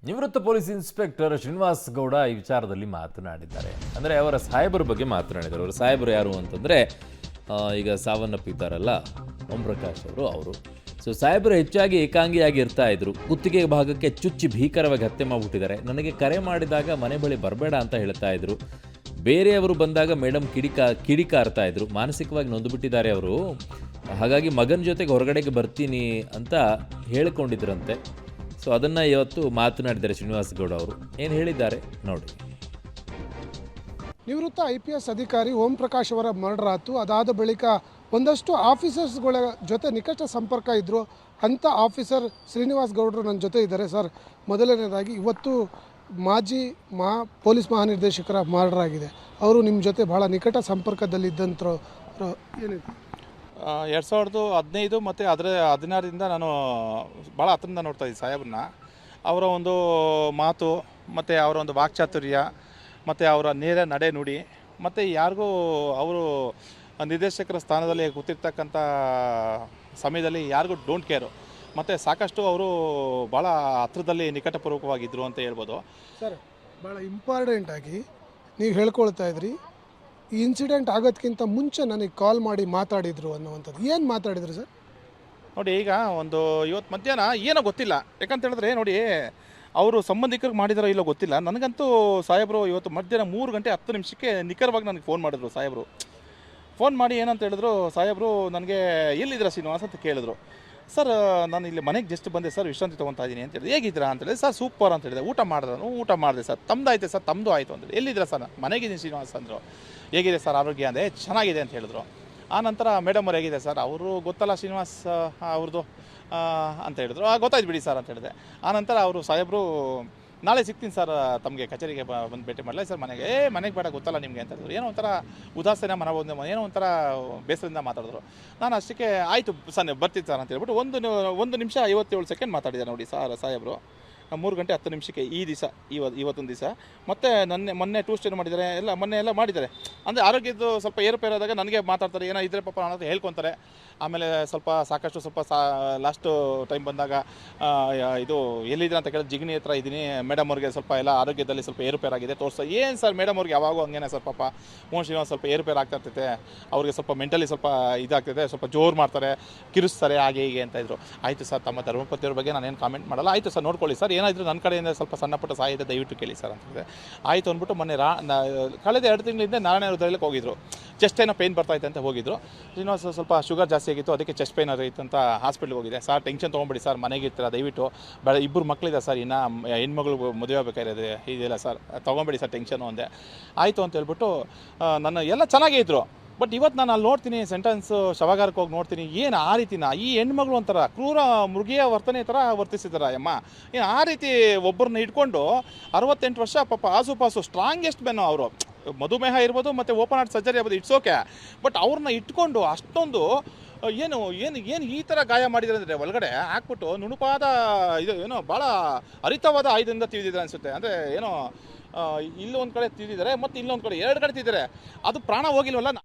ನಿವೃತ್ತ police inspector Srinivas Gowda ಈ ವಿಚಾರದಲ್ಲಿ ಮಾತನಾಡಿದ್ದಾರೆ. ಅಂದರೆ ಅವರ ಸಾಹೇಬರ ಬಗ್ಗೆ ಮಾತನಾಡಿದ್ದಾರೆ. ಅವರ ಸಾಹೇಬರು ಯಾರು ಅಂತಂದರೆ ಈಗ ಸಾವನ್ನಪ್ಪಿದ್ದಾರಲ್ಲ ಓಂ ಪ್ರಕಾಶ್ ಅವರು. ಸೊ ಸಾಹೇಬರು ಹೆಚ್ಚಾಗಿ ಏಕಾಂಗಿಯಾಗಿ ಇರ್ತಾ ಇದ್ರು. ಕುತ್ತಿಗೆ ಭಾಗಕ್ಕೆ ಚುಚ್ಚಿ ಭೀಕರವಾಗಿ ಹತ್ಯೆ ಮಾಡಿಬಿಟ್ಟಿದ್ದಾರೆ. ನನಗೆ ಕರೆ ಮಾಡಿದಾಗ ಮನೆ ಬಳಿ ಬರಬೇಡ ಅಂತ ಹೇಳ್ತಾ ಇದ್ರು. ಬೇರೆಯವರು ಬಂದಾಗ ಮೇಡಮ್ ಕಿಡಿಕಾರ್ತಾ ಇದ್ರು. ಮಾನಸಿಕವಾಗಿ ನೊಂದುಬಿಟ್ಟಿದ್ದಾರೆ ಅವರು. ಹಾಗಾಗಿ ಮಗನ ಜೊತೆಗೆ ಹೊರಗಡೆಗೆ ಬರ್ತೀನಿ ಅಂತ ಹೇಳಿಕೊಂಡಿದ್ರಂತೆ. ಸೊ ಅದನ್ನು ಇವತ್ತು ಮಾತನಾಡಿದ್ದಾರೆ ಶ್ರೀನಿವಾಸ್ ಗೌಡ ಅವರು. ಏನು ಹೇಳಿದ್ದಾರೆ ನೋಡಿ. ನಿವೃತ್ತ IPS ಅಧಿಕಾರಿ ಓಂ ಪ್ರಕಾಶ್ ಅವರ ಮರ್ಡರ್ ಆಯಿತು. ಅದಾದ ಬಳಿಕ ಒಂದಷ್ಟು ಆಫೀಸರ್ಸ್ಗಳ ಜೊತೆ ನಿಕಟ ಸಂಪರ್ಕ ಇದ್ದರು. ಅಂಥ ಆಫೀಸರ್ ಶ್ರೀನಿವಾಸ್ ಗೌಡರು ನನ್ನ ಜೊತೆ ಇದ್ದಾರೆ. ಸರ್, ಮೊದಲನೇದಾಗಿ ಇವತ್ತು ಮಾಜಿ ಪೊಲೀಸ್ ಮಹಾನಿರ್ದೇಶಕರ ಮರ್ಡರ್ ಆಗಿದೆ. ಅವರು ನಿಮ್ಮ ಜೊತೆ ಭಾಳ ನಿಕಟ ಸಂಪರ್ಕದಲ್ಲಿದ್ದಂಥರು ಏನಿದೆ? 2015 ಮತ್ತು ಅದರ 16ರಿಂದ ನಾನು ಭಾಳ ಹತ್ತಿರದಿಂದ ನೋಡ್ತಾ ಇದ್ದೆ ಸಾಹೇಬ್ರನ್ನ. ಅವರ ಒಂದು ಮಾತು ಮತ್ತು ಅವರ ಒಂದು ವಾಕ್ಚಾತುರ್ಯ ಮತ್ತು ಅವರ ನೇರ ನಡೆ ನುಡಿ ಮತ್ತು ಯಾರಿಗೂ ಅವರು ನಿರ್ದೇಶಕರ ಸ್ಥಾನದಲ್ಲಿ ಕೂತಿರ್ತಕ್ಕಂಥ ಸಮಯದಲ್ಲಿ ಯಾರಿಗೂ ಡೋಂಟ್ ಕೇರು ಮತ್ತು ಸಾಕಷ್ಟು ಅವರು ಭಾಳ ಹತ್ರದಲ್ಲಿ ನಿಕಟಪೂರ್ವಕವಾಗಿದ್ದರು ಅಂತ ಹೇಳ್ಬೋದು. ಸರ್, ಭಾಳ ಇಂಪಾರ್ಟೆಂಟಾಗಿ ನೀವು ಹೇಳ್ಕೊಳ್ತಾ ಇದ್ರಿ, ಈ ಇನ್ಸಿಡೆಂಟ್ ಆಗೋದಕ್ಕಿಂತ ಮುಂಚೆ ನನಗೆ ಕಾಲ್ ಮಾಡಿ ಮಾತಾಡಿದರು ಅನ್ನುವಂಥದ್ದು. ಏನು ಮಾತಾಡಿದ್ರು ಸರ್? ನೋಡಿ, ಈಗ ಇವತ್ತು ಮಧ್ಯಾಹ್ನ ಏನೋ ಗೊತ್ತಿಲ್ಲ. ಯಾಕಂತ ಹೇಳಿದ್ರೆ ನೋಡಿ, ಅವರು ಸಂಬಂಧಿಕರಿಗೆ ಮಾಡಿದಾರೋ ಇಲ್ಲೋ ಗೊತ್ತಿಲ್ಲ. ನನಗಂತೂ ಸಾಹೇಬರು ಇವತ್ತು ಮಧ್ಯಾಹ್ನ 3:10 ನಿಖರವಾಗಿ ನನಗೆ ಫೋನ್ ಮಾಡಿದ್ರು ಸಾಹೇಬರು. ಫೋನ್ ಮಾಡಿ ಏನಂತ ಹೇಳಿದ್ರು, ಸಾಹೇಬರು ನನಗೆ ಎಲ್ಲಿದ್ದೀರ ಶ್ರೀನಿವಾಸ್ ಅಂತ ಕೇಳಿದ್ರು. ಸರ್, ನಾನು ಇಲ್ಲಿ ಮನೆಗೆ ಜಸ್ಟ್ ಬಂದೆ ಸರ್, ವಿಶ್ರಾಂತಿ ತೊಗೊತಾ ಇದ್ದೀನಿ ಅಂತ ಹೇಳಿದೆ. ಹೇಗಿದ್ದೀರಾ ಅಂತ ಹೇಳಿದೆ. ಸರ್, ಸೂಪರ್ ಅಂತ ಹೇಳಿದೆ. ಊಟ ಮಾಡಿದೆ ಸರ್. ತಮ್ಮದು ಆಯ್ತು ಸರ್? ತಮ್ಮದು ಆಯಿತು ಅಂತೇಳಿ. ಎಲ್ಲಿದ್ದೀರಾ ಸರ್? ಮನೆಗಿದ್ದೀನಿ ಶ್ರೀನಿವಾಸ್ ಅಂದರು. ಹೇಗಿದೆ ಸರ್ ಆರೋಗ್ಯ ಅಂದೆ? ಚೆನ್ನಾಗಿದೆ ಅಂತ ಹೇಳಿದ್ರು. ಆನಂತರ ಮೇಡಮ್ ಅವ್ರು ಹೇಗಿದೆ ಸರ್? ಅವರು ಗೊತ್ತಲ್ಲ ಶ್ರೀನಿವಾಸ್ ಅವ್ರದ್ದು ಅಂತ ಹೇಳಿದ್ರು. ಗೊತ್ತಾಯ್ತು ಬಿಡಿ ಸರ್ ಅಂತ ಹೇಳಿದೆ. ಆನಂತರ ಅವರು ಸಾಹೇಬರು ನಾಳೆ ಸಿಗ್ತೀನಿ ಸರ್ ತಮಗೆ ಕಚೇರಿಗೆ ಬಂದು ಭೇಟಿ ಮಾಡಲ್ಲ ಸರ್ ಮನೆಗೆ ಬೇಡ ಗೊತ್ತಲ್ಲ ನಿಮಗೆ ಅಂತ ಹೇಳಿದ್ರು. ಏನೋ ಒಂಥರ ಉದಾಸೀನ ಮನೋಭಾವನೆ, ಏನೋ ಒಂಥರ ಬೇಸರದಿಂದ ಮಾತಾಡಿದ್ರು. ನಾನು ಅಷ್ಟಕ್ಕೆ ಆಯಿತು ಸರ್ ಬರ್ತೀನಿ ಸರ್ ಅಂತ ಹೇಳ್ಬಿಟ್ಟು 1 ನಿಮಿಷ 57 ಸೆಕೆಂಡ್ ಮಾತಾಡಿದ್ದಾರೆ ನೋಡಿ ಸಾಹೇಬರು. 3:10 ಈ ದಿವಸ ಇವತ್ತೊಂದು ದಿವಸ ಮತ್ತು ಮೊನ್ನೆ ಟ್ಯೂಸ್ಡೇ ಮಾಡಿದ್ದಾರೆ, ಮೊನ್ನೆ ಎಲ್ಲ ಮಾಡಿದ್ದಾರೆ. ಅಂದರೆ ಆರೋಗ್ಯದ್ದು ಸ್ವಲ್ಪ ಏರುಪೇರಾದಾಗ ನನಗೆ ಮಾತಾಡ್ತಾರೆ, ಏನೋ ಇದ್ರೆ ಪಾಪ ಅನ್ನೋದು ಹೇಳ್ಕೊತಾರೆ. ಆಮೇಲೆ ಸಾಕಷ್ಟು ಲಾಸ್ಟು ಟೈಮ್ ಬಂದಾಗ ಇದು ಎಲ್ಲಿದ್ದೀರ ಅಂತ ಕೇಳಿದ್ರೆ ಜಿಗಣಿ ಹತ್ರ ಇದ್ದೀನಿ, ಮೇಡಮ್ ಅವ್ರಿಗೆ ಸ್ವಲ್ಪ ಎಲ್ಲ ಆರೋಗ್ಯದಲ್ಲಿ ಸ್ವಲ್ಪ ಏರುಪೇರಾಗಿದೆ ಏನು ಸರ್ ಮೇಡಮ್ ಅವ್ರಿಗೆ ಯಾವಾಗೂ ಹಂಗೇನೆ ಸರ್ ಪಾಪ ಶ್ರೀನಿವಾಸ್ ಸ್ವಲ್ಪ ಏರುಪೇರು ಆಗ್ತಾ ಇರ್ತೈತೆ, ಅವ್ರಿಗೆ ಸ್ವಲ್ಪ ಮೆಂಟಲಿ ಸ್ವಲ್ಪ ಇದಾಗ್ತೈತೆ, ಸ್ವಲ್ಪ ಜೋರು ಮಾಡ್ತಾರೆ, ಕಿರಿಸ್ತಾರೆ, ಹಾಗೆ ಹೀಗೆ ಅಂತ ಇದ್ರು. ಆಯಿತು ಸರ್, ತಮ್ಮ ಧರ್ಮಪತಿಯವ್ರ ಬಗ್ಗೆ ನಾನೇನು ಕಾಮೆಂಟ್ ಮಾಡಲ್ಲ, ಆಯಿತು ಸರ್ ನೋಡ್ಕೊಳ್ಳಿ ಸರ್, ಏನಾದರೂ ನನ್ನ ಕಡೆಯಿಂದ ಸ್ವಲ್ಪ ಸಣ್ಣ ಪುಟ್ಟ ಸಹಾಯ ಇದೆ ದಯವಿಟ್ಟು ಕೇಳಿ ಸರ್ ಅಂತಂದರೆ ಆಯಿತು ಅಂದ್ಬಿಟ್ಟು ಮೊನ್ನೆ ಕಳೆದ 2 ತಿಂಗಳಿಂದ ನಾರಾಯಣ ಹೃದಯಕ್ಕೆ ಹೋಗಿದ್ರು. ಚೆಸ್ಟ್ ಏನೋ ಪೇಯ್ನ್ ಬರ್ತಾಯಿತ್ತು ಅಂತ ಹೋಗಿದ್ರು. ಶ್ರೀನಿವಾಸ್ ಸ್ವಲ್ಪ ಶುಗರ್ ಜಾಸ್ತಿ ಆಗಿತ್ತು, ಅದಕ್ಕೆ ಚೆಸ್ಟ್ ಪೇಯ್ನ್ ಇತ್ತು ಅಂತ ಹಾಸ್ಪಿಟ್ಲಿಗೆ ಹೋಗಿದೆ. ಸರ್ ಟೆನ್ಷನ್ ತೊಗೊಂಬಿಡಿ ಸರ್, ಮನೆಗೆ ಇರ್ತೀರ ದಯವಿಟ್ಟು, 2 ಮಕ್ಕಳಿದೆ ಸರ್, ಇನ್ನು ಹೆಣ್ಮಗಳು ಮದುವೆ ಆಗಬೇಕಾಗಿರೋದು ಇದೆಯಲ್ಲ ಸರ್, ತೊಗೊಂಬೇಡಿ ಸರ್ ಟೆನ್ಷನು ಅಂದೆ. ಆಯಿತು ಅಂತ ಹೇಳ್ಬಿಟ್ಟು ನನ್ನ ಎಲ್ಲ ಚೆನ್ನಾಗೇ ಇದ್ದರು. ಬಟ್ ಇವತ್ತು ನಾನು ಅಲ್ಲಿ ನೋಡ್ತೀನಿ ಸೆಂಟೆನ್ಸು ಶವಾಗಾರಕ್ಕೆ ಹೋಗಿ ನೋಡ್ತೀನಿ, ಏನು ಆ ರೀತಿನ ಈ ಹೆಣ್ಮಗಳು ಒಂಥರ ಕ್ರೂರ ಮೃಗೀಯ ವರ್ತನೆ ಥರ ವರ್ತಿಸಿದಾರ ಅಮ್ಮ. ಏನು ಆ ರೀತಿ ಒಬ್ಬರನ್ನ ಇಟ್ಕೊಂಡು 68 ವರ್ಷ ಪಾಪ ಆಸುಪಾಸು ಸ್ಟ್ರಾಂಗೆಸ್ಟ್ ಮೆನ್ನು ಅವರು, ಮಧುಮೇಹ ಇರ್ಬೋದು ಮತ್ತು ಓಪನ್ ಹಾರ್ಟ್ ಸರ್ಜರಿ ಆಗ್ಬೋದು, ಇಟ್ಸ್ ಓಕೆ. ಬಟ್ ಅವ್ರನ್ನ ಇಟ್ಕೊಂಡು ಅಷ್ಟೊಂದು ಏನು ಈ ಥರ ಗಾಯ ಮಾಡಿದ್ದಾರೆ ಅಂದರೆ ಒಳಗಡೆ ಹಾಕ್ಬಿಟ್ಟು ನುಣುಪಾದ ಇದು ಏನೋ ಭಾಳ ಹರಿತವಾದ ಆಯುಧದಿಂದ ತಿಳಿದಿದ್ದಾರೆ ಅನಿಸುತ್ತೆ. ಅಂದರೆ ಏನೋ ಇಲ್ಲೊಂದು ಕಡೆ ತಿದ್ದಿದ್ದಾರೆ ಮತ್ತು ಇಲ್ಲೊಂದು ಕಡೆ 2 ಕಡೆ ತಿದ್ದಿದ್ದಾರೆ. ಅದು ಪ್ರಾಣ ಹೋಗಿಲ್ವಲ್ಲ,